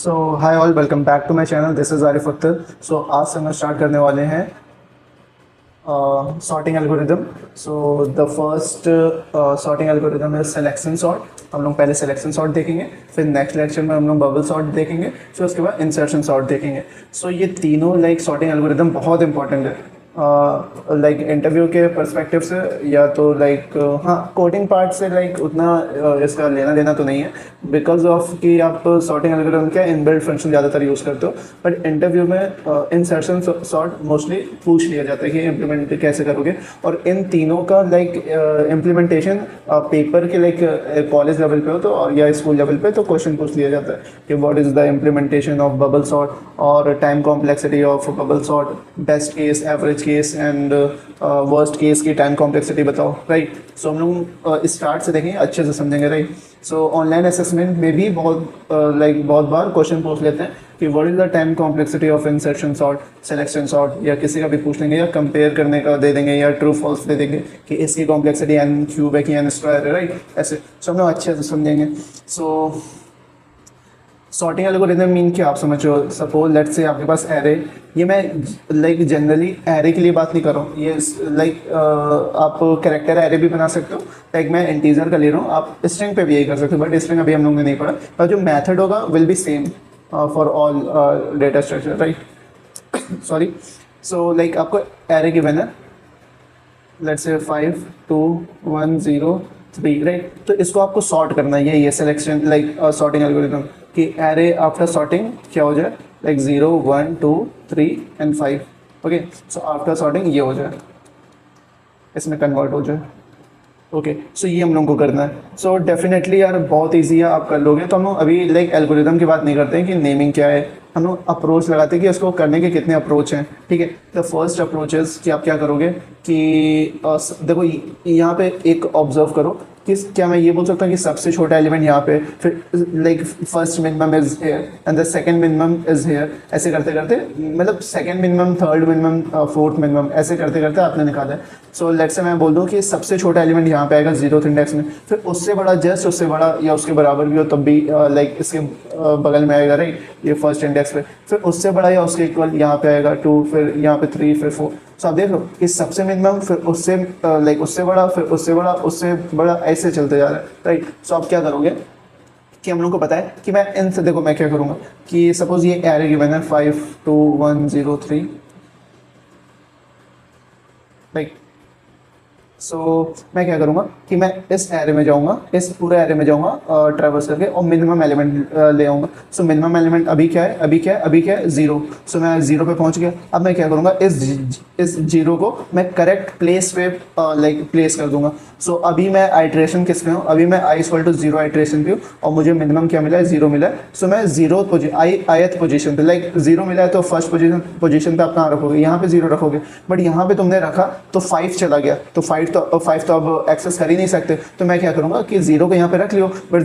So hi all, welcome back to my channel. This is Arif Akhtar. So आज से हम start करने वाले हैं sorting algorithm. So the first sorting algorithm है सिलेक्शन सॉर्ट। हम लोग पहले सिलेक्शन सॉर्ट देखेंगे, फिर नेक्स्ट लेक्चर में हम लोग बबल सॉर्ट देखेंगे, फिर उसके बाद इंसर्शन सॉर्ट देखेंगे। सो ये तीनों सॉर्टिंग एल्गोरिदम बहुत इंपॉर्टेंट है इंटरव्यू के पर्सपेक्टिव से, या तो हाँ कोडिंग पार्ट से उतना इसका लेना देना तो नहीं है, बिकॉज ऑफ कि आप सॉर्टिंग एल्गोरिथम का इनबिल्ट फंक्शन ज़्यादातर यूज़ करते हो। बट इंटरव्यू में इंसर्शन सॉर्ट मोस्टली पूछ लिया जाता है कि इम्प्लीमेंट कैसे करोगे, और इन तीनों का इम्प्लीमेंटेशन पेपर के कॉलेज लेवल पे हो तो और या स्कूल लेवल पे तो क्वेश्चन पूछ लिया जाता है कि what is the implementation of bubble sort और time complexity of bubble sort, best case, average case and worst case की टाइम कॉम्प्लेक्सिटी बताओ। राइट, सो हम लोग स्टार्ट से देखेंगे, अच्छे से समझेंगे। राइट, सो ऑनलाइन असेसमेंट में भी बहुत बार क्वेश्चन पूछ लेते हैं कि what is the time complexity of insertion sort, selection sort, या किसी का भी पूछ लेंगे, या कंपेयर करने का दे देंगे, या ट्रू फॉल्स दे देंगे कि इसकी कॉम्प्लेक्सिटी एन क्यूब है कि एन स्क्वायर है। राइट, ऐसे सो हम लोग अच्छे से समझेंगे। सो सॉर्टिंग एल्गोरिथम मीन कि आप समझो, सपोज लेट्स से आपके पास एरे, ये मैं जनरली एरे के लिए बात नहीं कर रहा हूँ, ये आप कैरेक्टर एरे भी बना सकते हो। मैं इंटीजर का ले रहा हूँ, आप स्ट्रिंग पे भी यही कर सकते हो, बट स्ट्रिंग अभी हम लोगों ने नहीं पढ़ा। पर जो मेथड होगा will be same for all data structure. Right, sorry. So आपको एरे गिवन है, लेट्स से 5 2 1 0 3। राइट, तो इसको आपको सॉर्ट करना है, ये सिलेक्शन सॉर्टिंग एल्गोरिथम कि एरे आफ्टर सॉर्टिंग क्या हो जाए, 0 1 2 3 and 5। Okay, so after sorting ये हो जाए, इसमें कन्वर्ट हो जाए। ओके, सो ये हम लोगों को करना है। सो डेफिनेटली यार बहुत ईजी है, आप कर लोगे। तो हम लोग अभी एल्गोरिथम की बात नहीं करते हैं कि नेमिंग क्या है, हम लोग अप्रोच लगाते हैं कि इसको करने के कितने अप्रोच हैं। ठीक है, द फर्स्ट अप्रोच इज कि आप क्या करोगे कि देखो यहाँ पे एक ऑब्जर्व करो कि क्या मैं ये बोल सकता हूँ कि सबसे छोटा एलिमेंट यहाँ पे, फिर first minimum is here and the second minimum is here, ऐसे करते करते second minimum, third minimum, fourth minimum, ऐसे करते करते आपने निकाला है। सो लेट्स से मैं बोल दूँ कि सबसे छोटा एलिमेंट यहाँ पे आएगा 0th इंडेक्स में, फिर उससे बड़ा, जस्ट उससे बड़ा या उसके बराबर भी हो तब भी इसके बगल में आएगा। राइट, ये फर्स्ट इंडेक्स पे, फिर उससे बड़ा या उसके इक्वल यहाँ पे आएगा 2, फिर यहाँ पे 3, फिर 4। सो आप देख लो कि सबसे मिनिमम, फिर उससे उससे बड़ा, फिर उससे बड़ा, उससे बड़ा, ऐसे चलते जा रहा है। राइट, सो आप क्या करोगे कि हम लोग को पता है कि मैं इनसे, देखो मैं क्या करूँगा कि सपोज ये एरे गिवन है 5 2 1 0 3। राइट, सो मैं क्या करूँगा कि मैं इस एरे में जाऊँगा, इस पूरे एरे में जाऊँगा ट्रैवर्स करके, और मिनिमम एलिमेंट ले आऊँगा। सो मिनिमम एलिमेंट अभी क्या है, अभी क्या है, अभी क्या है, 0। सो मैं 0 पे पहुँच गया। अब मैं क्या करूँगा, इस 0 को मैं करेक्ट प्लेस पे प्लेस कर दूंगा। सो अभी मैं आइट्रेशन किस पे हूँ, अभी मैं i = 0 आइट्रेशन पे हूँ, और मुझे मिनिमम क्या मिला है, 0 मिला है। सो मैं 0th पोजीशन पे 0 मिला है, तो फर्स्ट पोजीशन पे आप कहाँ रखोगे, यहाँ पे 0 रखोगे। बट यहाँ पे तुमने रखा तो 5 चला गया, तो 5 तो अब एक्सेस कर ही नहीं सकते। तो मैं क्या करूँगा कि 0 को यहाँ पे रख लियो, बट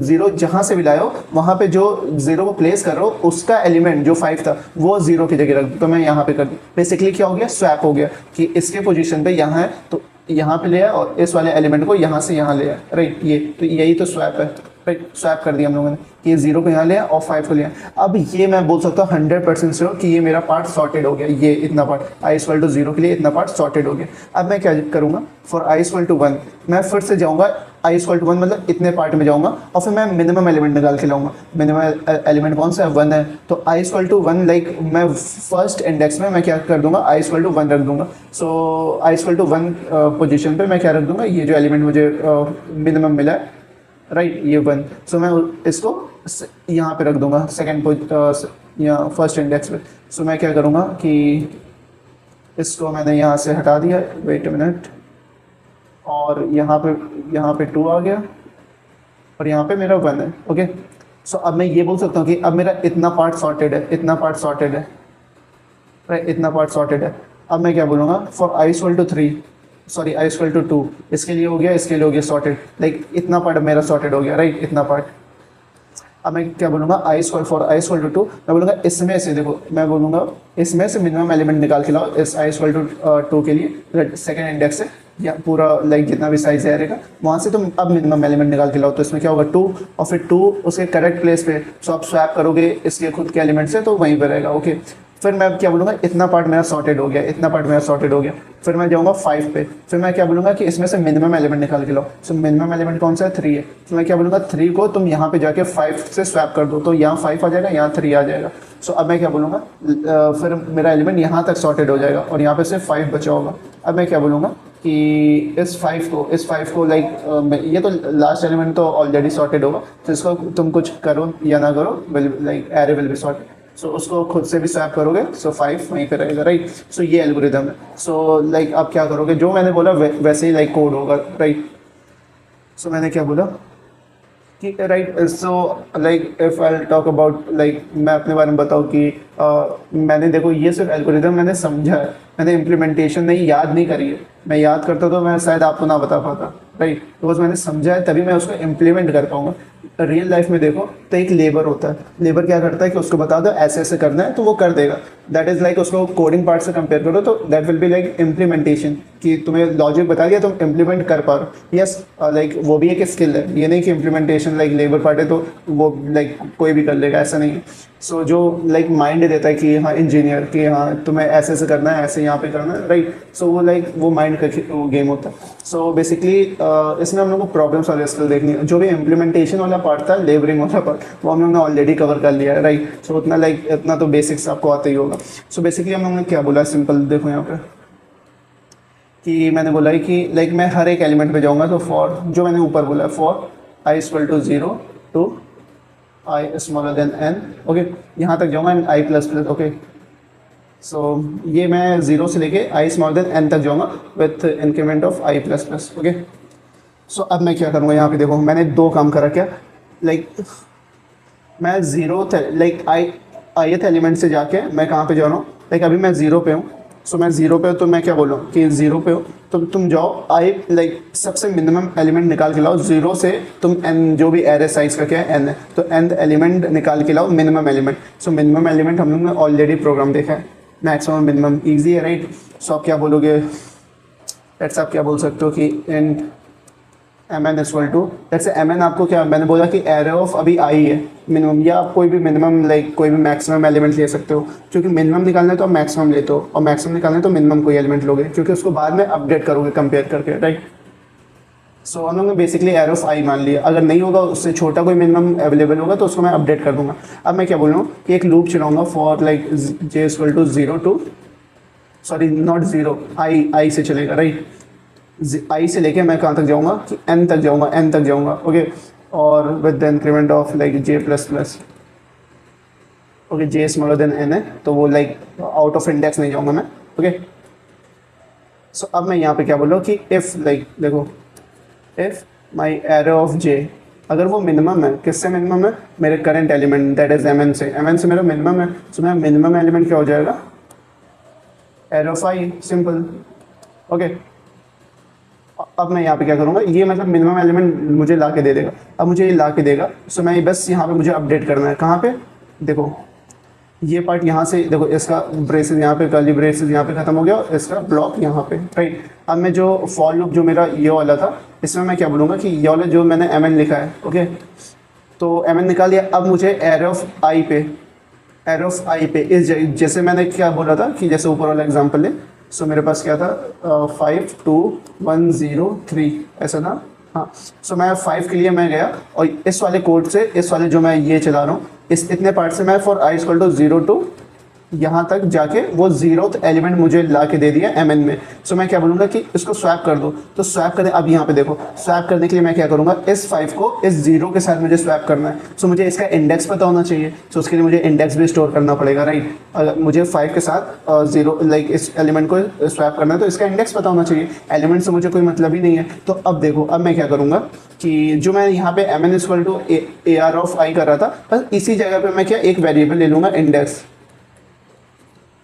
0 जहाँ से भी लाए हो वहाँ पे जो 0 को प्लेस कर रहे हो उसका एलिमेंट जो 5 था वो 0 की जगह रख दो। तो मैं यहाँ पे कर दूँ, बेसिकली क्या हो गया, स्वैप हो गया कि इसके पोजीशन पे यहाँ है तो यहाँ पे ले आया, और इस वाले एलिमेंट को यहाँ से यहाँ ले आया। राइट, ये तो यही तो स्वैप है। राइट, स्वैप कर दिया हम लोगों ने कि ये 0 को यहाँ लिया और 5 को लिया। अब ये मैं बोल सकता हूँ 100% श्योर कि ये मेरा पार्ट सॉर्टेड हो गया, ये इतना पार्ट i = 0 के लिए इतना पार्ट सॉर्टेड हो गया। अब मैं क्या करूँगा, फॉर i = 1 मैं फिर से जाऊँगा, i = 1 मतलब इतने पार्ट में जाऊँगा, और फिर मैं मिनिमम एलिमेंट निकाल के लाऊंगा। मिनिमम एलिमेंट कौन सा है, 1 है। तो i = 1 मैं फर्स्ट इंडेक्स में मैं क्या कर दूंगा, i = 1 रख दूंगा। सो i = 1 पोजीशन पे मैं क्या रख दूंगा, ये जो एलिमेंट मुझे मिनिमम मिला है, राइट, ये 1। सो मैं इसको यहाँ पे रख दूंगा सेकेंड या फर्स्ट इंडेक्स पे। सो मैं क्या करूँगा कि इसको मैंने यहाँ से हटा दिया, वेट अ मिनट, और यहाँ पे 2 आ गया, और यहाँ पे मेरा 1 है। ओके, सो अब मैं ये बोल सकता हूँ कि अब मेरा इतना पार्ट सॉर्टेड है, इतना पार्ट सॉर्टेड है, राइट, इतना पार्ट सॉर्टेड है। अब मैं क्या बोलूँगा, फॉर i = 3, सॉरी i = 2, इसके लिए हो गया, इसके लिए हो गया सॉर्टेड, इतना पार्ट मेरा सॉर्टेड हो गया। राइट, इतना पार्ट। अब मैं क्या बोलूँगा, फॉर i = 2 मैं बोलूँगा इसमें से, देखो मैं बोलूँगा इसमें से मिनिमम एलिमेंट निकाल के लाओ इस i = 2 के लिए, सेकेंड इंडेक्स से। या पूरा लाइक जितना भी साइज है एरे का, वहाँ से तुम अब मिनिमम एलिमेंट निकाल के लाओ। तो इसमें क्या होगा 2 और फिर 2 उसके करेक्ट प्लेस पे, सो आप स्वैप करोगे इसके खुद के एलिमेंट से तो वहीं पर रहेगा। ओके, फिर मैं अब क्या बोलूँगा, इतना पार्ट मेरा सॉर्टेड हो गया, इतना पार्ट मेरा सॉर्टेड हो गया। फिर मैं जाऊँगा 5 पे, फिर मैं क्या बोलूँगा कि इसमें से मिनिमम एलिमेंट निकाल के लाओ। सो मिनिमम एलिमेंट कौन सा है, 3 है। तो मैं क्या बोलूँगा 3 को तुम यहाँ पे जाके 5 से स्वैप कर दो, तो यहाँ 5 आ जाएगा, यहाँ 3 आ जाएगा। सो अब मैं क्या बोलूँगा, फिर मेरा एलिमेंट यहाँ तक सॉर्टेड हो जाएगा और यहाँ पे सिर्फ 5 बचा होगा। अब मैं क्या बोलूँगा कि इस 5 को लाइक ये तो लास्ट एलिमेंट तो ऑलरेडी सॉर्टेड होगा, तो इसको तुम कुछ करो या ना करो, like array will be sorted. So उसको खुद से भी स्वैप करोगे, सो 5 वहीं पे रहेगा, राइट। सो ये एल्गोरिदम है। सो लाइक आप क्या करोगे, जो मैंने बोला वैसे ही लाइक कोड होगा, राइट। सो मैंने क्या बोला कि right, so like if I talk about like मैं अपने बारे में बताऊँ कि मैंने देखो ये सिर्फ एल्गोरिदम मैंने समझा है, मैंने इम्प्लीमेंटेशन नहीं याद नहीं करी है। मैं याद करता तो मैं शायद आपको ना बता पाता, राइट। बिकॉज मैंने समझा है तभी मैं उसको इम्प्लीमेंट कर पाऊंगा। रियल लाइफ में देखो तो एक लेबर होता है, लेबर क्या करता है कि उसको बता दो ऐसे ऐसे करना है तो वो कर देगा। दैट इज़ लाइक उसको कोडिंग पार्ट से कंपेयर करो तो that will be like implementation, कि तुम्हें लॉजिक बता दिया तुम इम्प्लीमेंट कर पा रहे हो। यस, लाइक वो भी एक स्किल है, ये नहीं कि इम्प्लीमेंटेशन लाइक लेबर पार्ट है तो वो लाइक कोई भी कर लेगा, ऐसा नहीं है। सो जो लाइक माइंड देता है कि हाँ इंजीनियर कि हाँ तुम्हें ऐसे ऐसे करना है, ऐसे यहाँ पे करना है, राइट। सो वो लाइक वो माइंड का गेम होता है। सो बेसिकली इसमें हम लोग को प्रॉब्लम सॉल्व स्किल देखनी है। जो भी इम्प्लीमेंटेशन वाला पार्ट था, लेबरिंग वाला पार्ट, वो हम लोग ने ऑलरेडी कवर कर लिया है, राइट। सो उतना लाइक इतना तो बेसिक्स आपको आता ही होगा। सो बेसिकली हम लोग ने क्या बोला, सिंपल देखो यहाँ पे कि मैंने बोला है कि लाइक मैं हर एक एलिमेंट पे जाऊँगा, तो फॉर जो मैंने ऊपर बोला for i equal to 0 to i smaller than n, okay, यहाँ तक जाऊँगा and i plus plus, okay. So ये मैं 0 से लेके i स्मॉलर देन n तक जाऊँगा with increment of i plus plus, okay. So अब मैं क्या करूँगा, यहाँ पे देखो मैंने 2 काम करा क्या, लाइक मैं 0 लाइक ith एलिमेंट से जाके मैं कहाँ पे जा रहा हूँ, लाइक अभी मैं 0 पे हूँ। सो मैं 0 पे हूँ तो मैं क्या बोलूँ कि 0 पे हो तो तुम जाओ i लाइक सबसे मिनिमम एलिमेंट निकाल के लाओ। 0 से तुम n जो भी एरे साइज का क्या है n है, तो n एलिमेंट निकाल के लाओ, minimum element. So minimum element हम लोग ने ऑलरेडी प्रोग्राम देखा है, मैक्सिमम मिनिमम ईजी है, राइट। सो आप क्या बोलोगे, लेट्स आप क्या बोल सकते हो कि इन mn equal to let's mn, आपको क्या मैंने बोला कि एरे ऑफ अभी i है मिनिमम, या आप कोई भी मिनिमम लाइक कोई भी मैक्सिमम एलिमेंट ले सकते हो। क्योंकि मिनिमम निकालना है तो आप मैक्सिमम लेते हो, और मैक्सिमम निकालना है तो मिनिमम कोई एलिमेंट लोगे, क्योंकि उसको बाद में अपडेट करोगे कंपेयर करके, राइट। सो हम लोग ने बेसिकली एरे ऑफ i मान लिया। अगर नहीं होगा, उससे छोटा कोई मिनिमम अवेलेबल होगा तो उसको मैं अपडेट कर दूंगा। अब मैं क्या बोल रहा हूँ कि एक लूप चलाऊंगा for like j equal to 0 to sorry not 0 i से चलेगा, राइट। i से लेके मैं कहाँ तक जाऊँगा कि n तक जाऊँगा, n तक जाऊँगा, ओके। और with the increment of like j plus plus, okay. j smaller than n है तो वो लाइक आउट ऑफ इंडेक्स नहीं जाऊँगा मैं, ओके। सो अब मैं यहाँ पे क्या बोल रहा हूँ कि इफ़ लाइक देखो if my array of j, अगर वो मिनिमम है, किससे मिनिमम है, मेरे current element that is mn से, mn से मेरा मिनिमम है। सो मेरा मिनिमम एलिमेंट क्या हो जाएगा, array of i, simple, okay. अब मैं यहाँ पे क्या करूँगा, ये मतलब मिनिमम एलिमेंट मुझे ला के दे देगा। अब मुझे ये ला के देगा, सो मैं बस यहाँ पे मुझे अपडेट करना है। कहाँ पे, देखो ये पार्ट यहाँ से, देखो इसका ब्रेसेस यहाँ पे, कर्ली ब्रेसेस यहाँ पे खत्म हो गया, और इसका ब्लॉक यहाँ पे, राइट। अब मैं जो फॉर लूप जो मेरा ये वाला था, इसमें मैं क्या बोलूँगा कि ये वाला जो मैंने mn लिखा है, ओके, तो mn निकाल दिया। अब मुझे एरे ऑफ i पे इस जैसे मैंने क्या बोला था कि जैसे ऊपर वाला एग्जाम्पल ले, सो मेरे पास क्या था 5 2 1 0 3 ऐसा था, हाँ। सो मैं 5 के लिए मैं गया और इस वाले कोड से, इस वाले जो मैं ये चला रहा हूँ, इस इतने पार्ट से मैं for i equal to 0 to यहाँ तक जाके वो 0th एलिमेंट मुझे ला के दे दिया mn में। सो मैं क्या बोलूँगा कि इसको स्वैप कर दो, तो स्वैप करें। अब यहाँ पे देखो स्वैप करने के लिए मैं क्या करूँगा, इस 5 को इस 0 के साथ मुझे स्वैप करना है। सो मुझे इसका इंडेक्स पता होना चाहिए, सो उसके लिए मुझे इंडेक्स भी स्टोर करना पड़ेगा, राइट। अगर मुझे 5 के साथ 0 लाइक इस एलिमेंट को स्वैप करना है तो इसका इंडेक्स पता होना चाहिए, एलिमेंट से मुझे कोई मतलब ही नहीं है। तो अब देखो, अब मैं क्या करूँगा कि जो मैं यहाँ पे mn equal to AR of i कर रहा था, बस इसी जगह पे मैं क्या एक वेरिएबल ले लूँगा इंडेक्स,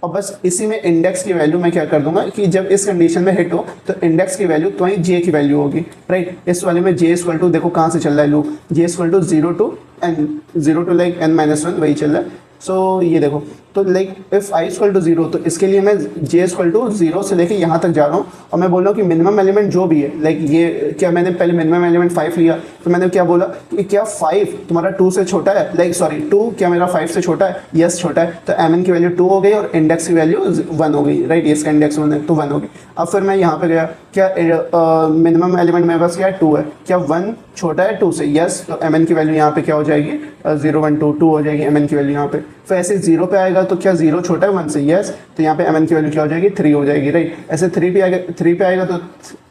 और बस इसी में इंडेक्स की वैल्यू मैं क्या कर दूंगा कि जब इस कंडीशन में हिट हो तो इंडेक्स की वैल्यू तो वहीं j की वैल्यू होगी, राइट। इस वाले में j इक्वल टू देखो कहाँ से चल रहा है loop, j equal to 0 to n, 0 to like n-1 वही चल रहा है। सो ये देखो, तो like if I equal to 0, तो इसके लिए मैं जे इक्वल टू 0 से लेके यहाँ तक जा रहा हूँ और मैं बोल रहा हूँ कि मिनिमम एलिमेंट जो भी है, लाइक ये क्या मैंने पहले मिनिमम एलिमेंट 5 लिया, तो मैंने क्या बोला कि क्या 5 तुम्हारा 2 से छोटा है, लाइक सॉरी 2 क्या मेरा 5 से छोटा है, यस छोटा है, तो एम एन की वैल्यू 2 हो गई और इंडेक्स की वैल्यू 1 हो गई, राइट, इसका इंडेक्स 1 है तो 1 हो गई। अब फिर मैं यहाँ पे गया, क्या मिनिमम एलिमेंट मेरे पास क्या है, 2 है, क्या 1 छोटा है 2 से, यस, तो एम एन की वैल्यू यहाँ पे क्या हो जाएगी, 0 1 2 2 हो जाएगी एम एन की वैल्यू यहाँ पे। फिर ऐसे 0 पे आएगा तो क्या 0 छोटा है 1 से, यस, तो यहाँ पे एम एन की वैल्यू क्या हो जाएगी, 3 हो जाएगी, राइट। ऐसे 3 पे आएगा, 3 पे आएगा तो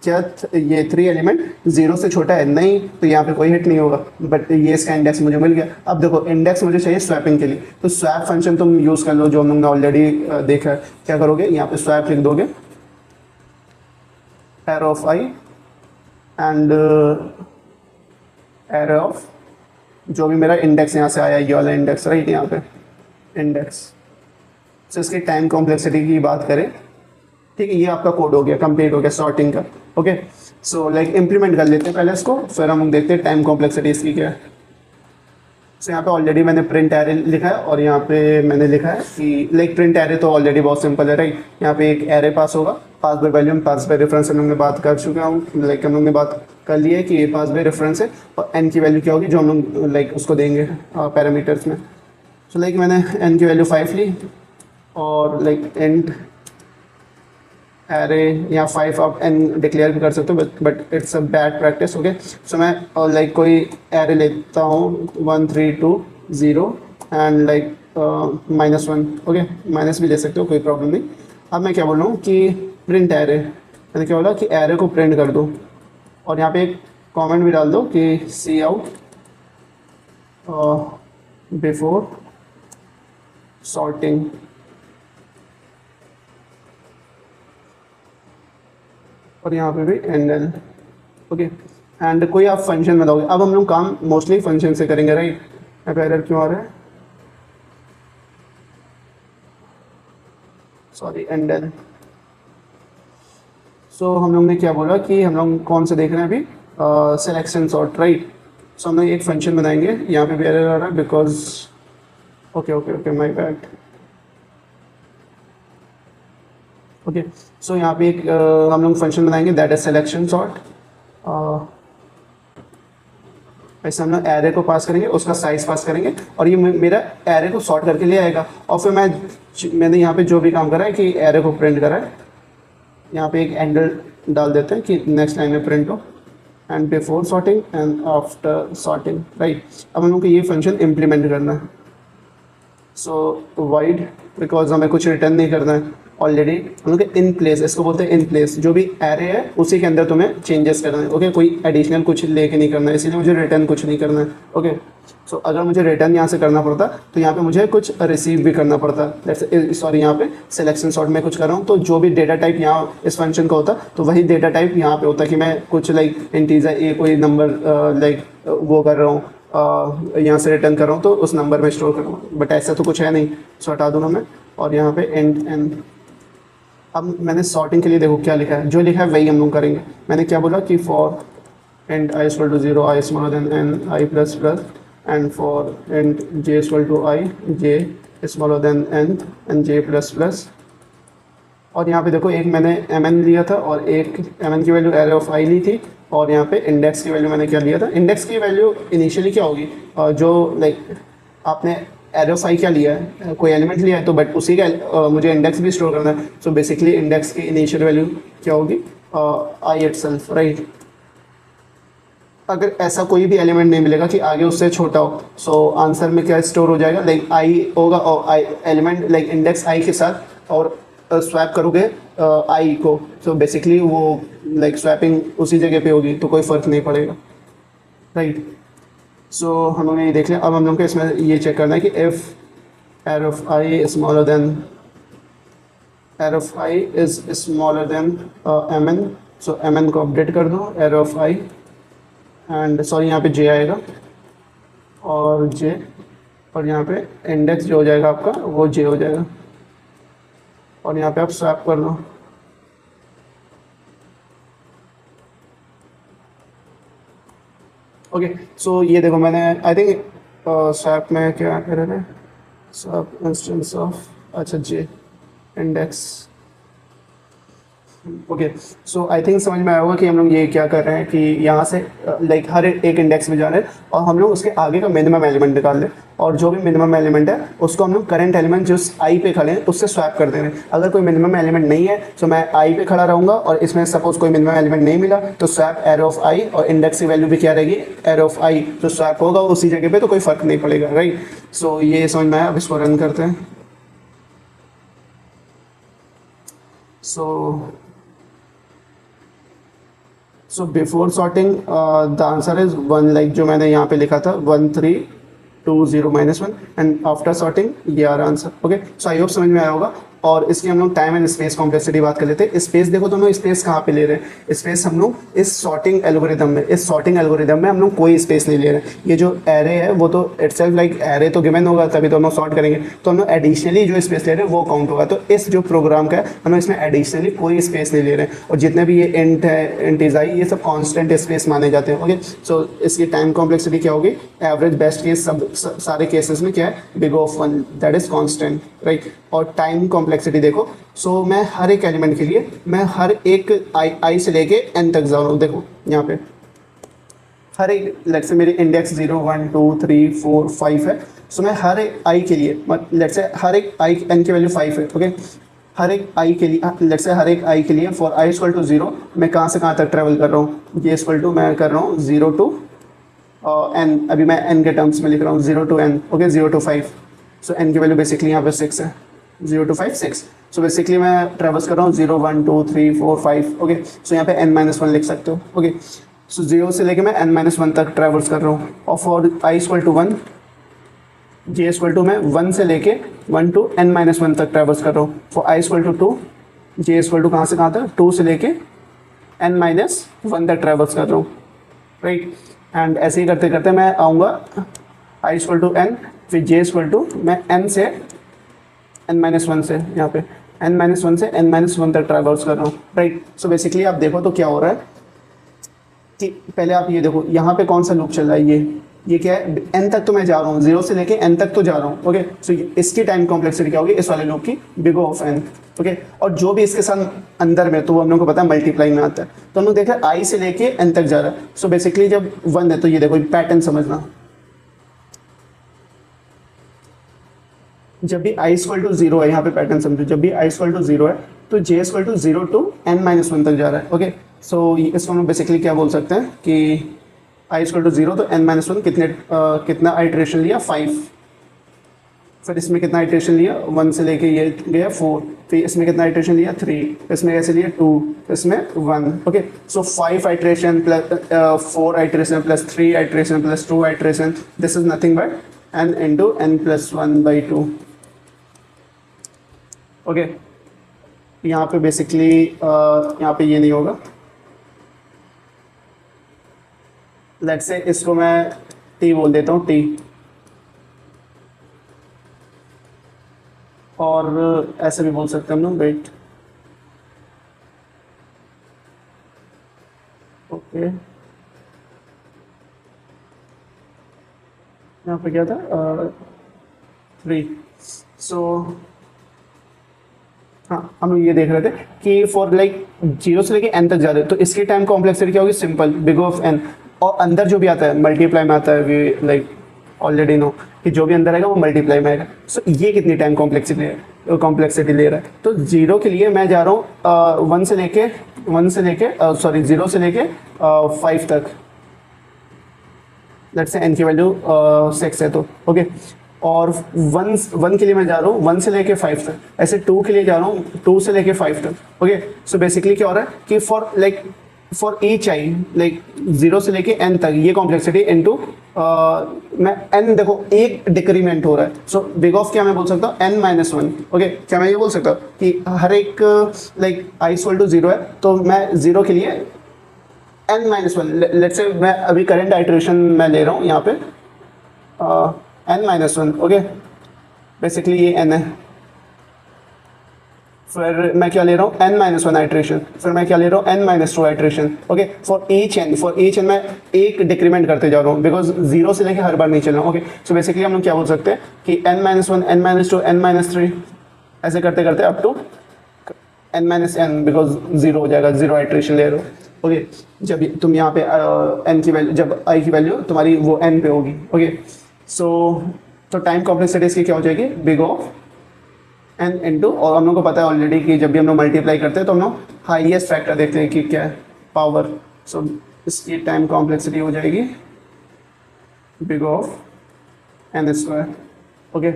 क्या ये 3 एलिमेंट 0 से छोटा है, नहीं, तो यहाँ पे कोई हिट नहीं होगा, बट ये इसका इंडेक्स मुझे मिल गया। अब देखो इंडेक्स मुझे चाहिए स्वैपिंग के लिए, तो स्वैप फंक्शन तुम यूज़ कर लो जो हमने ऑलरेडी देखा है। क्या करोगे, यहाँ पे स्वैप लिख दोगे, arrow of I and arrow of जो भी मेरा इंडेक्स यहाँ से आया, ये वाला इंडेक्स, राइट, यहाँ पे इंडेक्स। सो इसकी टाइम कॉम्प्लेक्सिटी की बात करें, ठीक है, ये आपका कोड हो गया, कंप्लीट हो गया सॉर्टिंग का। ओके, सो लाइक इम्प्लीमेंट कर लेते हैं पहले इसको, फिर हम देखते हैं टाइम कॉम्प्लेक्सिटी इसकी क्या है। सो यहाँ पे ऑलरेडी मैंने प्रिंट एरे लिखा है और यहाँ पे मैंने लिखा है कि लाइक प्रिंट एरे तो ऑलरेडी बहुत सिंपल है, राइट। यहाँ पे एक एरे पास होगा, pass by value pass by reference, हम लोग ने बात कर चुका हूँ, लाइक हम लोग ने बात कर ली है कि ये पास बाय रेफरेंस है, और एन की वैल्यू क्या होगी जो हम लोग लाइक उसको देंगे पैरामीटर्स में। सो लाइक मैंने एन की वैल्यू 5 ली और लाइक एंड एरे या 5 आप एन डिक्लेयर भी कर सकते हो, but it's a bad practice. Okay, so मैं लाइक कोई एरे लेता हूँ 1 3 2 0 एंड लाइक -1, ओके, माइनस भी ले सकते हो, कोई प्रॉब्लम नहीं। अब मैं क्या बोल रहा हूँ कि प्रिंट एरे, मैंने क्या बोला कि एरे को प्रिंट कर दो और यहाँ पे एक कमेंट भी डाल दो कि सी आउट बिफोर सॉर्टिंग, और यहाँ पे भी एंडल, ओके, एंड कोई आप फंक्शन बताओगे। अब हम लोग काम मोस्टली फंक्शन से करेंगे, राइट। यहाँ पे एरर क्यों आ रहा है, सॉरी, एंडल। सो हम लोग ने क्या बोला कि हम लोग कौन से देख रहे हैं अभी, सिलेक्शन सॉर्ट, राइट। सो हम लोग एक फंक्शन बनाएंगे, यहाँ पे भी एरर आ रहा है because, okay okay okay, my bad. Okay, so यहाँ पे एक हम लोग फंक्शन बनाएंगे दैट इज सिलेक्शन सॉर्ट। ऐसे हम लोग एरे को पास करेंगे, उसका साइज पास करेंगे और ये मेरा एरे को सॉर्ट करके ले आएगा। और फिर मैंने यहाँ पे जो भी काम करा है कि एरे को प्रिंट करा है, यहाँ पे एक एंडल डाल देते हैं कि नेक्स्ट लाइन में प्रिंट हो, and before sorting and after sorting, right. अब हम लोग को ये फंक्शन इम्प्लीमेंट करना है। सो वाइड, बिकॉज हमें कुछ रिटर्न नहीं करना है, ऑलरेडी हम लोग इन प्लेस, इसको बोलते हैं इन प्लेस, जो भी एरे है उसी के अंदर तुम्हें चेंजेस करना है, ओके, कोई एडिशनल कुछ लेके नहीं करना है, इसीलिए मुझे रिटर्न कुछ नहीं करना है। ओके, सो अगर मुझे रिटर्न यहाँ से करना पड़ता तो यहाँ पे मुझे कुछ रिसीव भी करना पड़ता, सॉरी यहाँ पे सिलेक्शन सॉर्ट में कुछ कर रहा हूँ, तो जो भी डेटा टाइप यहाँ इस फंक्शन का होता तो वही डेटा टाइप यहाँ पे होता कि मैं कुछ लाइक इंटीजर ए कोई नंबर लाइक वो कर रहा हूँ, यहाँ से रिटर्न कर रहा हूँ तो उस नंबर में स्टोर कर रहा हूँ, बट ऐसा तो कुछ है नहीं। सो हटा दूँगा मैं और यहाँ पे एंड एंड। अब मैंने सॉर्टिंग के लिए देखो क्या लिखा है, जो लिखा है वही हम लोग करेंगे। मैंने क्या बोला कि for and I equal to 0 I smaller than N I plus plus, and for and J equal to I J smaller than N J plus plus. और यहाँ पे देखो एक मैंने एम एन लिया था और एक एम एन की वैल्यू एरे ऑफ आई ली थी, और यहाँ पे इंडेक्स की वैल्यू मैंने क्या लिया था, इंडेक्स की वैल्यू इनिशियली क्या होगी, जो लाइक आपने एरे ऑफ आई क्या लिया है, कोई एलिमेंट लिया है तो बट उसी का मुझे इंडेक्स भी स्टोर करना है। सो बेसिकली इंडेक्स की इनिशियल वैल्यू क्या होगी, आई इटसेल्फ, राइट। अगर ऐसा कोई भी एलिमेंट नहीं मिलेगा कि आगे उससे छोटा हो, सो आंसर में क्या स्टोर हो जाएगा, लाइक आई होगा और आई एलिमेंट लाइक इंडेक्स आई के साथ और स्वैप करोगे आई को, सो बेसिकली वो लाइक स्वैपिंग उसी जगह पे होगी, तो कोई फ़र्क नहीं पड़ेगा, राइट। सो हम लोग ने ये देख लिया। अब हम लोग को इसमें ये चेक करना है कि if array of I smaller than array of I is smaller than M N, so M N को अपडेट कर दो, array of I and sorry यहाँ पे जे आएगा और जे, और यहाँ पे इंडेक्स जो हो जाएगा आपका वो जे हो जाएगा, और यहाँ पे आप स्वैप कर दो। ओके, सो ये देखो मैंने आई थिंक स्वैप में क्या कर रहे थे, सब इंस्टेंस ऑफ, अच्छा J index. Okay, so I think समझ में आया होगा कि हम लोग ये क्या कर रहे हैं कि यहाँ से लाइक हर एक इंडेक्स में जा रहे हैं और हम लोग उसके आगे का मिनिमम एलिमेंट निकाल लें, और जो भी मिनिमम एलिमेंट है उसको हम लोग करंट एलिमेंट जो आई पे खड़े हैं उससे स्वैप कर दे रहे हैं। अगर कोई मिनिमम एलिमेंट नहीं है तो मैं आई पे खड़ा रहूँगा, और इसमें सपोज कोई मिनिमम एलिमेंट नहीं मिला तो स्वैप एरो ऑफ आई, और इंडेक्स की वैल्यू भी क्या रहेगी, एरो ऑफ आई। तो स्वैप होगा उसी जगह पे, तो कोई फर्क नहीं पड़ेगा, राइट। सो ये समझ में आया। अब इसको रन करते हैं। So before sorting the answer is 1, like जो मैंने यहाँ पे लिखा था 1 3 2 0 -1, एंड आफ्टर सॉर्टिंग ये आ रहा answer. Okay, so I hope समझ में आया होगा। और इसकी हम लोग टाइम एंड स्पेस कॉम्प्लेक्सिटी बात कर लेते हैं। स्पेस देखो तो हम लोग स्पेस कहाँ पे ले रहे हैं, स्पेस हम लोग इस सॉर्टिंग एल्गोरिदम में, इस सॉर्टिंग एल्गोरिदम में हम लोग कोई स्पेस नहीं ले रहे हैं। ये जो एरे है वो तो इटसेल्फ लाइक एरे तो गिवन होगा, तभी तो हम लोग सॉर्ट करेंगे, तो हम लोग एडिशनली जो स्पेस ले रहे हैं वो काउंट होगा। तो इस जो प्रोग्राम का है हम लोग इसमें एडिशनली कोई स्पेस नहीं ले रहे हैं, और जितने भी ये इंट है, इंटिजाई, ये सब कॉन्स्टेंट स्पेस माने जाते हैं। ओके, सो इसकी टाइम कॉम्प्लेक्सिटी क्या होगी, एवरेज बेस्ट केस सब सारे केसेस में क्या है, big of 1, that is constant, right. और टाइम कॉम्प्लेक्सिटी देखो, सो मैं हर एक एलिमेंट के लिए मैं हर एक आई से लेके एन तक जा रहा हूँ। देखो यहाँ पे हर एक, लेट्स से मेरी इंडेक्स 0 1 2 3 4 5 है, सो मैं हर एक आई के लिए, लेट्स से हर एक आई एन की वैल्यू 5 है। ओके, हर एक आई के लिए, लेट्स से हर एक आई के लिए फॉर आई इक्वल टू 0 मैं कहाँ से कहाँ तक ट्रेवल कर रहा हूँ, ये इक्वल टू मैं कर रहा हूँ 0 to एन, अभी मैं एन के टर्म्स में लिख रहा हूँ 0 to n। Okay, 0 to 5, so N की वैल्यू बेसिकली यहाँ पे 6 है, 0 to 5 6। सो बेसिकली मैं ट्रेवल्स कर रहा हूँ 0 1 2 3 4 5। ओके, सो यहाँ पे n-1 लिख सकते हो। ओके, सो 0 से लेके मैं n-1 तक ट्रेवल्स कर रहा हूँ, और for I equal to 1, J equal to मैं 1 से लेके 1 to n-1 तक ट्रेवल्स कर रहा हूँ। For I equal to 2, J equal to कहाँ से कहाँ तक, 2 से लेके n-1 तक ट्रेवल्स कर रहा हूँ, राइट। एंड ऐसे ही करते करते मैं आऊँगा आई इक्वल टू n, फिर जे इक्वल टू मैं n से n-1 से, यहाँ पे n-1 से n-1 तक ट्रैवर्स कर रहा हूँ, राइट। सो बेसिकली आप देखो तो क्या हो रहा है कि पहले आप ये देखो यहाँ पे कौन सा लूप चल रहा है, ये क्या है, n तक तो मैं जा रहा हूँ, 0 से लेके n तक तो जा रहा हूँ। ओके, सो इसकी टाइम कॉम्प्लेक्सिटी क्या होगी, इस वाले लूप की, big O of n। Okay, और जो भी इसके साथ अंदर में, तो वो हम लोग को पता है मल्टीप्लाई में आता है, तो हम लोग देख रहे हैं i से लेके n तक जा रहा है। सो बेसिकली जब 1 है तो ये देखो पैटर्न समझना, जब भी i इक्वल टू 0 है, यहाँ पे पैटर्न समझो, जब भी i इक्वल टू 0 है तो j equal to 0 to n-1 तक जा रहा है। ओके, सो इसको हम बेसिकली क्या बोल सकते हैं कि i इक्वल टू 0 तो n-1 कितना आइट्रेशन लिया, 5। फिर इसमें कितना आइट्रेशन लिया, 1 से लेके ये गया 4, फिर इसमें कितना आइट्रेशन लिया, 3, इसमें कैसे लिया 2, इसमें 1। Okay, so 5 iteration plus 4 iteration plus 3 iteration plus 2 iteration, this is nothing but n into n+1/2। Okay, यहाँ पे बेसिकली यहाँ पे ये नहीं होगा, लेट्स से इसको मैं t बोल देता हूँ, t, और ऐसे भी बोल सकते हैं हम लोग, वेट। ओके, यहाँ पे क्या था, 3। सो हाँ, हम ये देख रहे थे कि फॉर लाइक 0 से लेके n तक जा रहे हैं, तो इसकी टाइम कॉम्प्लेक्सिटी क्या होगी, सिंपल, बिग ऑफ n। और अंदर जो भी आता है मल्टीप्लाई में आता है, वी लाइक ऑलरेडी नो कि जो भी अंदर आएगा वो मल्टीप्लाई में आएगा। सो ये कितनी टाइम कॉम्प्लेक्सिटी ले रहा है, तो 0 के लिए मैं जा रहा हूँ 0 से लेके 5 तक, लेट्स से n की वैल्यू 6 है तो। ओके, और 1 के लिए मैं जा रहा हूँ 1 से लेके 5 तक, ऐसे 2 के लिए जा रहा हूँ 2 से लेके 5 तक। ओके, सो बेसिकली क्या हो रहा है कि फॉर ईच आई लाइक 0 से लेके n तक ये कॉम्प्लेक्सिटी इनटू मैं n देखो एक डिक्रीमेंट हो रहा है। सो बिग ऑफ क्या मैं बोल सकता हूँ, n-1। ओके, क्या मैं ये बोल सकता हूँ कि हर एक लाइक i इक्वल टू 0 है तो मैं 0 के लिए n-1, लेट्स से मैं अभी करंट आइट्रेशन मैं ले रहा हूँ यहाँ पे n-1। ओके, बेसिकली ये n है, फिर मैं क्या ले रहा हूँ n-1 आइट्रेशन, फिर मैं क्या ले रहा हूँ n-2 iteration. Okay, for each N मैं एक डिक्रीमेंट करते जा रहा हूँ बिकॉज जीरो से लेके हर बार नहीं चल रहा हूँ। ओके, सो बेसिकली हम लोग क्या बोल सकते हैं कि n-1 n-2 n-3 ऐसे करते करते up to n-n because zero हो जाएगा, जीरो आइट्रेशन ले रहे हो। ओके, जब तुम यहाँ पे n की वैल्यू, जब i की वैल्यू तुम्हारी वो n पे होगी। ओके, सो तो टाइम कॉम्प्लेक्सिटी इसकी क्या हो जाएगी, बिग ऑफ n इंटू, और हम लोग को पता है ऑलरेडी कि जब भी हम लोग मल्टीप्लाई करते हैं तो हम लोग हाईएस्ट फैक्टर देखते हैं कि क्या है, पावर। सो इसकी टाइम कॉम्प्लेक्सिटी हो जाएगी big of n²। Okay,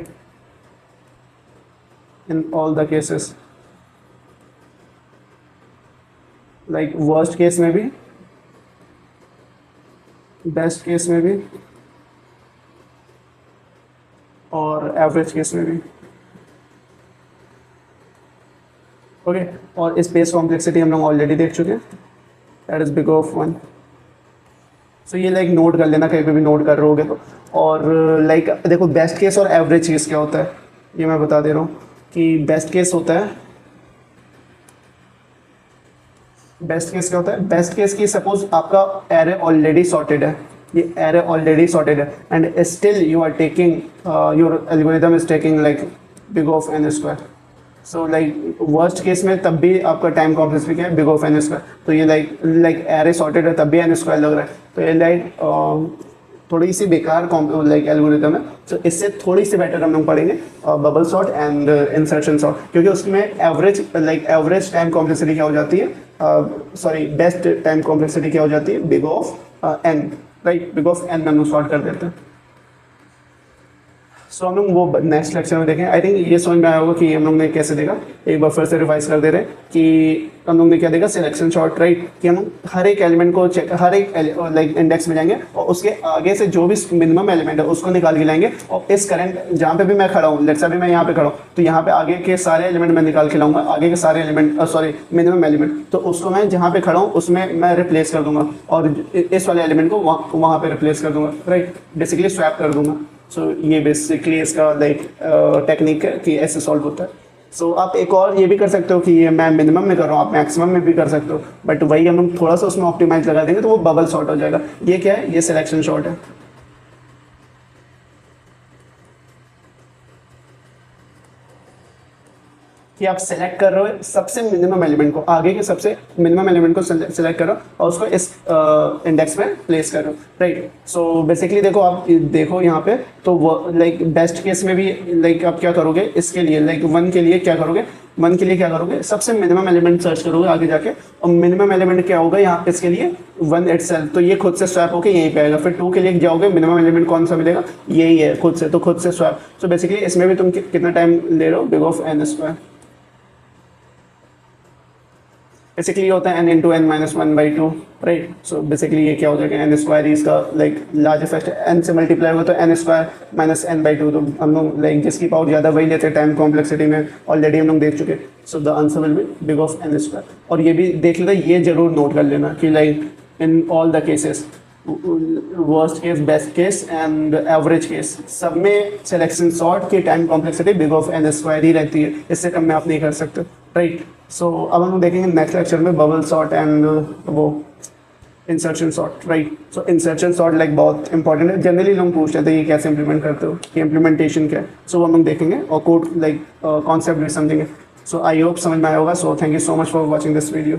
in all the cases, like worst case में भी, बेस्ट केस में भी, और एवरेज केस में भी। ओके, और स्पेस कॉम्प्लेक्सिटी हम लोग ऑलरेडी देख चुके हैं, दैट इज बिग ऑफ 1। सो ये लाइक नोट कर लेना, कहीं पे भी नोट कर रहे होगे तो। और लाइक देखो बेस्ट केस और एवरेज केस क्या होता है, ये मैं बता दे रहा हूँ कि बेस्ट केस होता है, बेस्ट केस क्या होता है, बेस्ट केस की सपोज आपका एरे ऑलरेडी सॉर्टेड है, ये एरे ऑलरेडी सॉर्टेड है and still you are taking your algorithm is taking like big of n²। So like worst case में तब भी आपका टाइम कॉम्प्लेक्सिटी क्या है, बिग ऑफ n²। तो ये लाइक एरे सॉर्टेड है तब भी n² लग रहा है, तो ये लाइक थोड़ी सी बेकार लाइक एल्गोरिथम है। तो इससे थोड़ी सी बेटर हम लोग पढ़ेंगे bubble sort and insertion sort, क्योंकि उसमें एवरेज टाइम कॉम्प्लेक्सिटी क्या हो जाती है, सॉरी बेस्ट टाइम कॉम्प्लेक्सिटी क्या हो जाती है, big of n, right, big of n हम लोग सॉर्ट कर देते हैं। सो हम लोग वो नेक्स्ट लेक्चर में देखें। आई थिंक ये समझ में आया होगा कि हम लोग ने कैसे देखा, एक बार फिर से रिवाइज कर दे रहे हैं कि हम लोग ने क्या देखा, सिलेक्शन शॉर्ट, राइट, कि हम हर एक एलिमेंट को चेक, हर एक लाइक इंडेक्स में जाएंगे और उसके आगे से जो भी मिनिमम एलिमेंट है उसको निकाल के लाएंगे, और इस करंट जहाँ पे भी मैं खड़ा हूँ, लेट्स से अभी मैं यहाँ पे खड़ा हूँ, तो यहाँ पे आगे के सारे एलिमेंट मैं निकाल के लाऊंगा, आगे के सारे एलिमेंट सॉरी मिनिमम एलिमेंट, तो उसको मैं जहाँ पे खड़ा हूँ उसमें मैं रिप्लेस कर दूंगा और इस वाले एलिमेंट को वहाँ पे रिप्लेस कर दूंगा, राइट, बेसिकली स्वैप कर दूंगा। सो ये बेसिकली इसका लाइक टेक्निक है कि ऐसे सॉल्व होता है। सो आप एक और ये भी कर सकते हो कि ये मैं मिनिमम में कर रहा हूँ, आप मैक्सिमम में भी कर सकते हो, बट वही हम लोग थोड़ा सा उसमें ऑप्टिमाइज लगा देंगे तो वो बबल सॉर्ट हो जाएगा। ये क्या है, ये सिलेक्शन शॉर्ट है। कि आप सेलेक्ट कर रहे हो सबसे मिनिमम एलिमेंट को, आगे के सबसे मिनिमम एलिमेंट को सेलेक्ट करो और उसको इस इंडेक्स में प्लेस करो, राइट। सो बेसिकली देखो, आप देखो यहाँ पे तो वो लाइक बेस्ट केस में भी लाइक आप क्या करोगे, इसके लिए लाइक 1 के लिए क्या करोगे, 1 के लिए क्या करोगे, सबसे मिनिमम एलिमेंट सर्च करोगे आगे जाके, और मिनिमम एलिमेंट क्या होगा यहाँ पे इसके लिए 1 इटसेल्फ, तो ये खुद से स्वैप होकर यहीं पे आएगा। फिर 2 के लिए जाओगे, मिनिमम एलिमेंट कौन सा मिलेगा, यही है खुद से, तो खुद से स्वैप। सो बेसिकली इसमें भी तुम कितना टाइम ले रहे हो, बिग ऑफ n²। बेसिकली होता है n into n-1/2, right. So basically ये क्या हो जाएगा, n² इसका लाइक लार्ज इफेक्ट है, n से मल्टीप्लाई होगा तो n² - n/2, तो हम लोग लाइक जिसकी पावर ज़्यादा वही लेते हैं टाइम कॉम्प्लेक्सिटी में, ऑलरेडी हम लोग देख चुके। So the answer will be big of n²। और ये भी देख लेना, ये जरूर नोट कर लेना कि like in all the cases, worst case, best case and average case, सब में सिलेक्शन सॉर्ट की time complexity big of n² ही रहती है, इससे कम में आप नहीं कर सकते, राइट। सो अब हम देखेंगे नेक्स्ट लेक्चर में बबल सॉर्ट एंड वो इंसर्शन सॉर्ट, राइट। सो इंसर्शन सॉर्ट लाइक बहुत इंपॉर्टेंट है, जनरली लोग पूछते थे ये कैसे इंप्लीमेंट करते हो, कि इंप्लीमेंटेशन क्या है। सो हम लोग देखेंगे और कोड लाइक कॉन्सेप्ट भी समझेंगे। सो आई होप समझ में आया होगा। So thank you so much for watching this video.